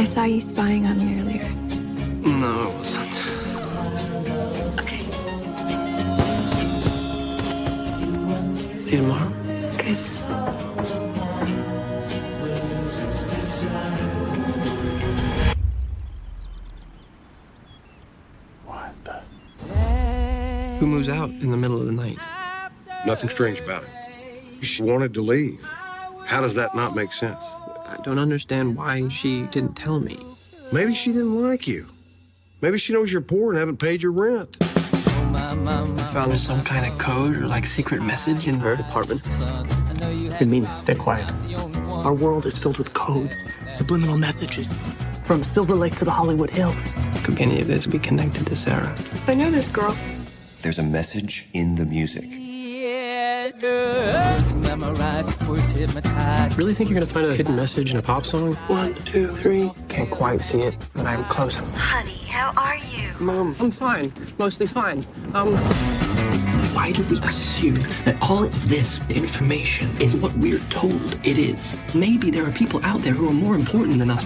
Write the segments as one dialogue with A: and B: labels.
A: I saw you spying on me earlier.
B: No, it wasn't.
A: Okay.
B: See you tomorrow.
A: Good.
C: What the?
B: Who moves out in the middle of the night?
D: Nothing strange about it. She wanted to leave. How does that not make sense?
B: I don't understand why she didn't tell me.
D: Maybe she didn't like you. Maybe she knows you're poor and haven't paid your rent.
B: I found some kind of code or like secret message in her apartment.
C: It means stay quiet. Our world is filled with codes, subliminal messages, from Silver Lake to the Hollywood Hills.
B: Could any of this be connected to Sarah?
A: I know this girl.
E: There's a message in the music.
B: Really think you're gonna find a hidden message in a pop song? 1, 2, 3. Can't quite see it, but I'm close.
F: Honey, how are you?
B: Mom, I'm fine. Mostly fine. Why do we assume that all of this information is what we're told it is? Maybe there are people out there who are more important than us,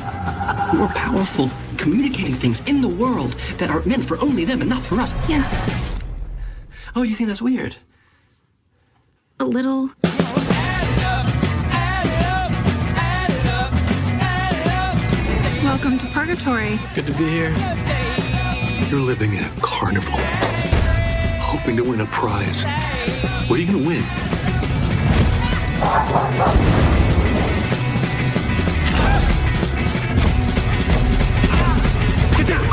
B: more powerful, communicating things in the world that are meant for only them and not for us.
A: Yeah.
B: Oh, you think that's weird?
A: A little. Welcome to Purgatory.
B: Good to be here.
G: You're living in a carnival, hoping to win a prize. What are you gonna win?
B: Get down!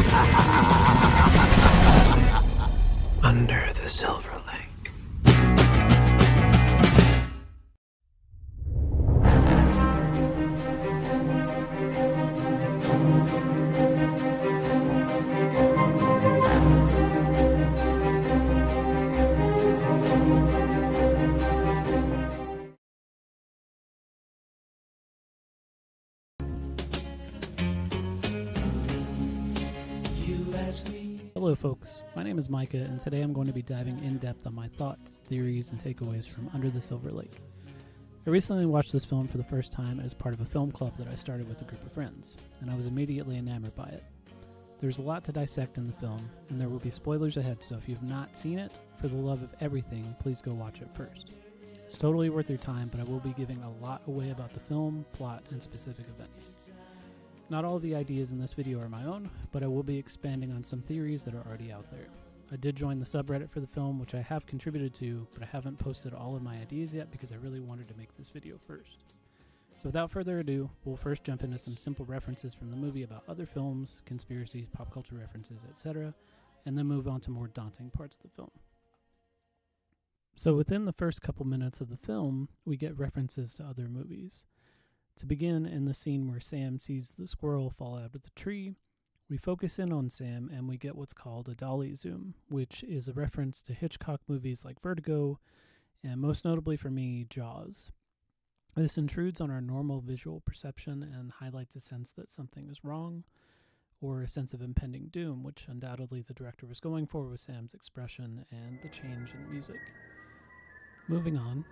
B: Under the Silver Lake.
H: Hello folks, my name is Micah, and today I'm going to be diving in depth on my thoughts, theories, and takeaways from Under the Silver Lake. I recently watched this film for the first time as part of a film club that I started with a group of friends, and I was immediately enamored by it. There's a lot to dissect in the film, and there will be spoilers ahead, so if you've not seen it, for the love of everything, please go watch it first. It's totally worth your time, but I will be giving a lot away about the film, plot, and specific events. Not all of the ideas in this video are my own, but I will be expanding on some theories that are already out there. I did join the subreddit for the film, which I have contributed to, but I haven't posted all of my ideas yet because I really wanted to make this video first. So without further ado, we'll first jump into some simple references from the movie about other films, conspiracies, pop culture references, etc., and then move on to more daunting parts of the film. So within the first couple minutes of the film, we get references to other movies. To begin, in the scene where Sam sees the squirrel fall out of the tree, we focus in on Sam and we get what's called a dolly zoom, which is a reference to Hitchcock movies like Vertigo, and most notably for me, Jaws. This intrudes on our normal visual perception and highlights a sense that something is wrong, or a sense of impending doom, which undoubtedly the director was going for with Sam's expression and the change in music. Moving on.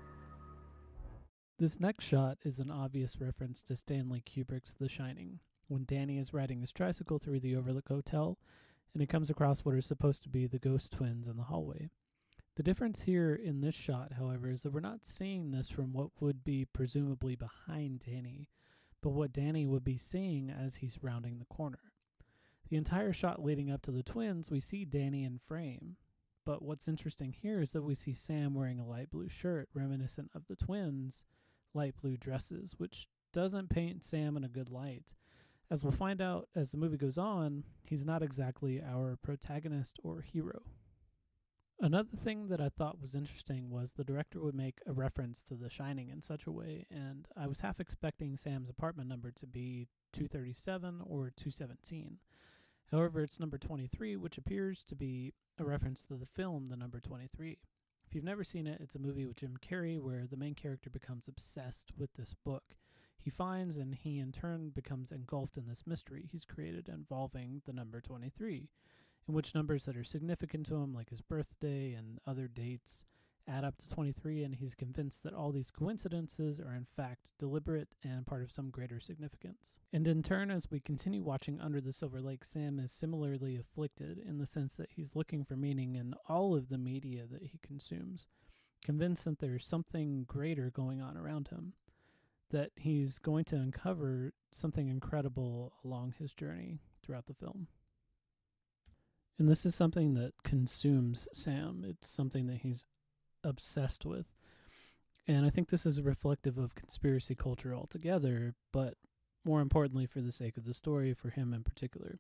H: This next shot is an obvious reference to Stanley Kubrick's The Shining, when Danny is riding his tricycle through the Overlook Hotel, and he comes across what are supposed to be the ghost twins in the hallway. The difference here in this shot, however, is that we're not seeing this from what would be presumably behind Danny, but what Danny would be seeing as he's rounding the corner. The entire shot leading up to the twins, we see Danny in frame, but what's interesting here is that we see Sam wearing a light blue shirt reminiscent of the twins' light blue dresses, which doesn't paint Sam in a good light. As we'll find out as the movie goes on, he's not exactly our protagonist or hero. Another thing that I thought was interesting was the director would make a reference to The Shining in such a way, and I was half expecting Sam's apartment number to be 237 or 217. However, it's number 23, which appears to be a reference to the film The Number 23. If you've never seen it, it's a movie with Jim Carrey where the main character becomes obsessed with this book he finds, and he in turn becomes engulfed in this mystery he's created involving the number 23, in which numbers that are significant to him, like his birthday and other dates, add up to 23, and he's convinced that all these coincidences are in fact deliberate and part of some greater significance. And in turn, as we continue watching Under the Silver Lake, Sam is similarly afflicted in the sense that he's looking for meaning in all of the media that he consumes, convinced that there's something greater going on around him, that he's going to uncover something incredible along his journey throughout the film. And this is something that consumes Sam. It's something that he's obsessed with. And I think this is reflective of conspiracy culture altogether, but more importantly for the sake of the story, for him in particular.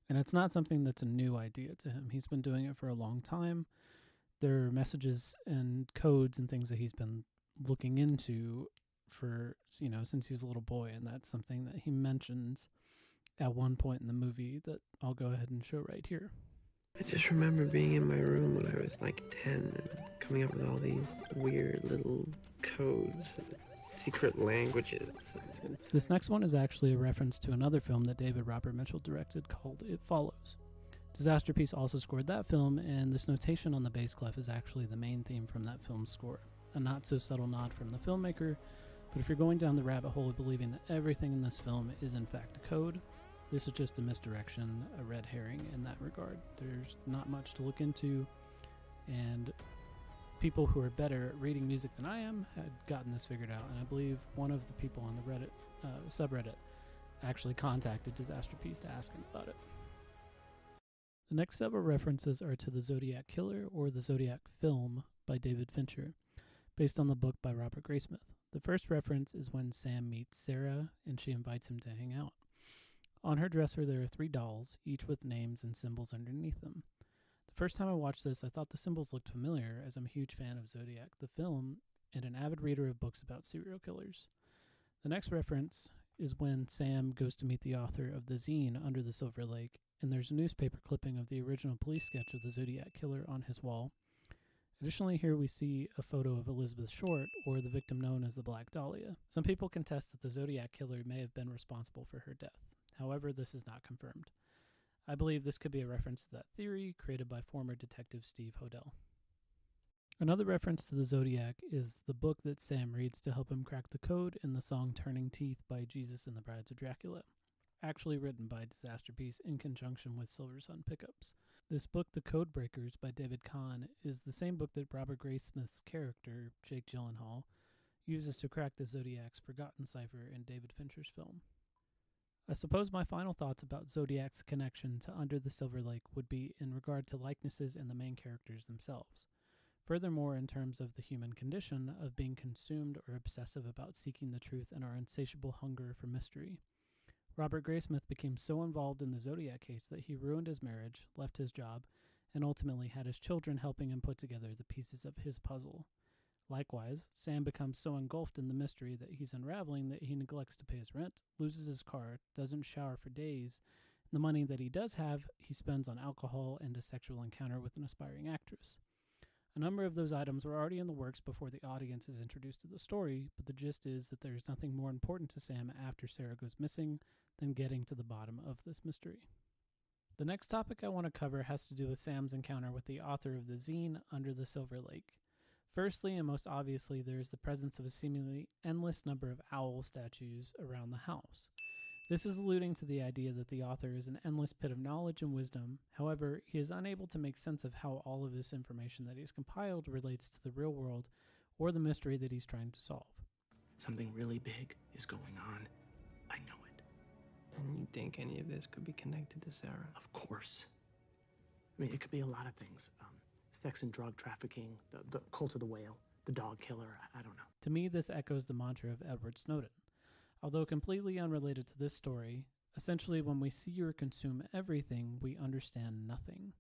H: And it's not something that's a new idea to him. He's been doing it for a long time. There are messages and codes and things that he's been looking into for, since he was a little boy, and that's something that he mentions at one point in the movie that I'll go ahead and show right here.
I: I just remember being in my room when I was like 10 and coming up with all these weird little codes, secret languages.
H: This next one is actually a reference to another film that David Robert Mitchell directed called It Follows. Disaster Piece also scored that film, and this notation on the bass clef is actually the main theme from that film's score. A not so subtle nod from the filmmaker, but if you're going down the rabbit hole of believing that everything in this film is in fact a code, this is just a misdirection, a red herring in that regard. There's not much to look into, and people who are better at reading music than I am had gotten this figured out, and I believe one of the people on the Reddit subreddit actually contacted Disaster Piece to ask him about it. The next several references are to The Zodiac Killer or The Zodiac Film by David Fincher, based on the book by Robert Graysmith. The first reference is when Sam meets Sarah and she invites him to hang out. On her dresser there are 3 dolls, each with names and symbols underneath them. The first time I watched this, I thought the symbols looked familiar, as I'm a huge fan of Zodiac, the film, and an avid reader of books about serial killers. The next reference is when Sam goes to meet the author of the zine Under the Silver Lake, and there's a newspaper clipping of the original police sketch of the Zodiac Killer on his wall. Additionally, here we see a photo of Elizabeth Short, or the victim known as the Black Dahlia. Some people contest that the Zodiac Killer may have been responsible for her death. However, this is not confirmed. I believe this could be a reference to that theory created by former detective Steve Hodel. Another reference to the Zodiac is the book that Sam reads to help him crack the code in the song Turning Teeth by Jesus and the Brides of Dracula, actually written by Disaster Piece in conjunction with Silver Sun Pickups. This book, The Code Breakers by David Kahn, is the same book that Robert Graysmith's character, Jake Gyllenhaal, uses to crack the Zodiac's forgotten cipher in David Fincher's film. I suppose my final thoughts about Zodiac's connection to Under the Silver Lake would be in regard to likenesses in the main characters themselves. Furthermore, in terms of the human condition of being consumed or obsessive about seeking the truth and our insatiable hunger for mystery. Robert Graysmith became so involved in the Zodiac case that he ruined his marriage, left his job, and ultimately had his children helping him put together the pieces of his puzzle. Likewise, Sam becomes so engulfed in the mystery that he's unraveling that he neglects to pay his rent, loses his car, doesn't shower for days, and the money that he does have, he spends on alcohol and a sexual encounter with an aspiring actress. A number of those items were already in the works before the audience is introduced to the story, but the gist is that there is nothing more important to Sam after Sarah goes missing than getting to the bottom of this mystery. The next topic I want to cover has to do with Sam's encounter with the author of the zine Under the Silver Lake. Firstly, and most obviously, there is the presence of a seemingly endless number of owl statues around the house. This is alluding to the idea that the author is an endless pit of knowledge and wisdom. However, he is unable to make sense of how all of this information that he's compiled relates to the real world or the mystery that he's trying to solve.
C: Something really big is going on. I know it.
I: And you think any of this could be connected to Sarah?
C: Of course. I mean, it could be a lot of things. Sex and drug trafficking, the cult of the whale, the dog killer, I don't know.
H: To me, this echoes the mantra of Edward Snowden. Although completely unrelated to this story, essentially when we see or consume everything, we understand nothing.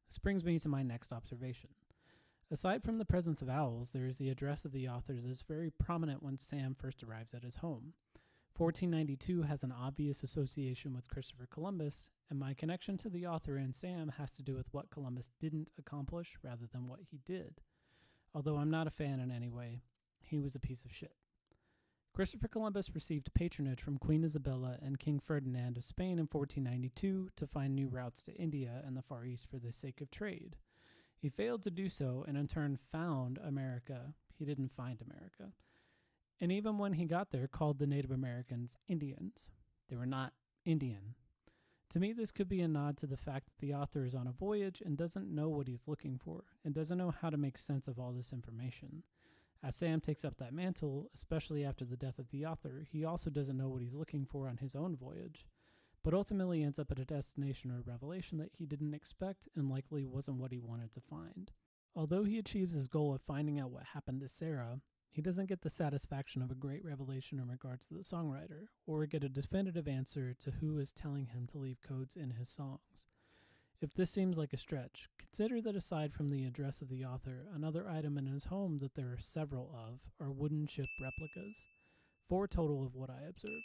H: This brings me to my next observation. Aside from the presence of owls, there is the address of the author that is very prominent when Sam first arrives at his home. 1492 has an obvious association with Christopher Columbus, and my connection to the author and Sam has to do with what Columbus didn't accomplish rather than what he did. Although I'm not a fan in any way, he was a piece of shit. Christopher Columbus received patronage from Queen Isabella and King Ferdinand of Spain in 1492 to find new routes to India and the Far East for the sake of trade. He failed to do so and in turn found America. He didn't find America. And even when he got there, called the Native Americans Indians. They were not Indian. To me, this could be a nod to the fact that the author is on a voyage and doesn't know what he's looking for, and doesn't know how to make sense of all this information. As Sam takes up that mantle, especially after the death of the author, he also doesn't know what he's looking for on his own voyage, but ultimately ends up at a destination or revelation that he didn't expect and likely wasn't what he wanted to find. Although he achieves his goal of finding out what happened to Sarah, he doesn't get the satisfaction of a great revelation in regards to the songwriter, or get a definitive answer to who is telling him to leave codes in his songs. If this seems like a stretch, consider that aside from the address of the author, another item in his home that there are several of are wooden ship replicas, 4 total of what I observed.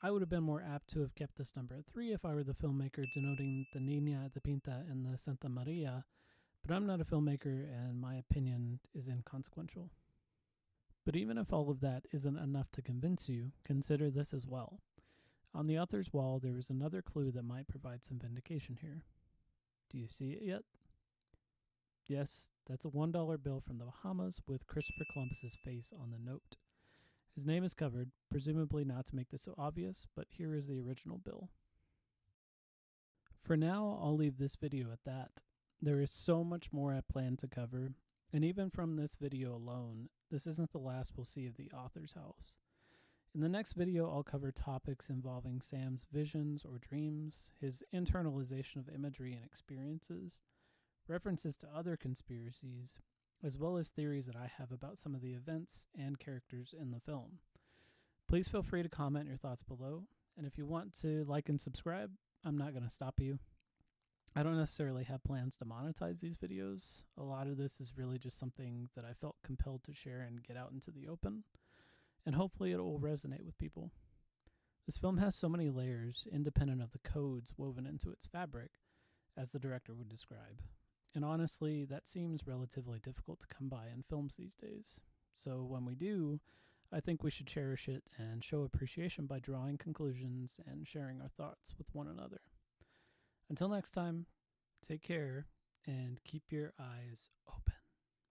H: I would have been more apt to have kept this number at 3 if I were the filmmaker denoting the Niña, the Pinta, and the Santa Maria, but I'm not a filmmaker and my opinion is inconsequential. But even if all of that isn't enough to convince you, consider this as well. On the author's wall, there is another clue that might provide some vindication here. Do you see it yet? Yes, that's a $1 bill from the Bahamas with Christopher Columbus's face on the note. His name is covered, presumably not to make this so obvious, but here is the original bill. For now, I'll leave this video at that. There is so much more I plan to cover, and even from this video alone, this isn't the last we'll see of the author's house. In the next video, I'll cover topics involving Sam's visions or dreams, his internalization of imagery and experiences, references to other conspiracies, as well as theories that I have about some of the events and characters in the film. Please feel free to comment your thoughts below, and if you want to like and subscribe, I'm not going to stop you. I don't necessarily have plans to monetize these videos. A lot of this is really just something that I felt compelled to share and get out into the open, and hopefully it will resonate with people. This film has so many layers, independent of the codes woven into its fabric, as the director would describe. And honestly, that seems relatively difficult to come by in films these days. So when we do, I think we should cherish it and show appreciation by drawing conclusions and sharing our thoughts with one another. Until next time, take care and keep your eyes open.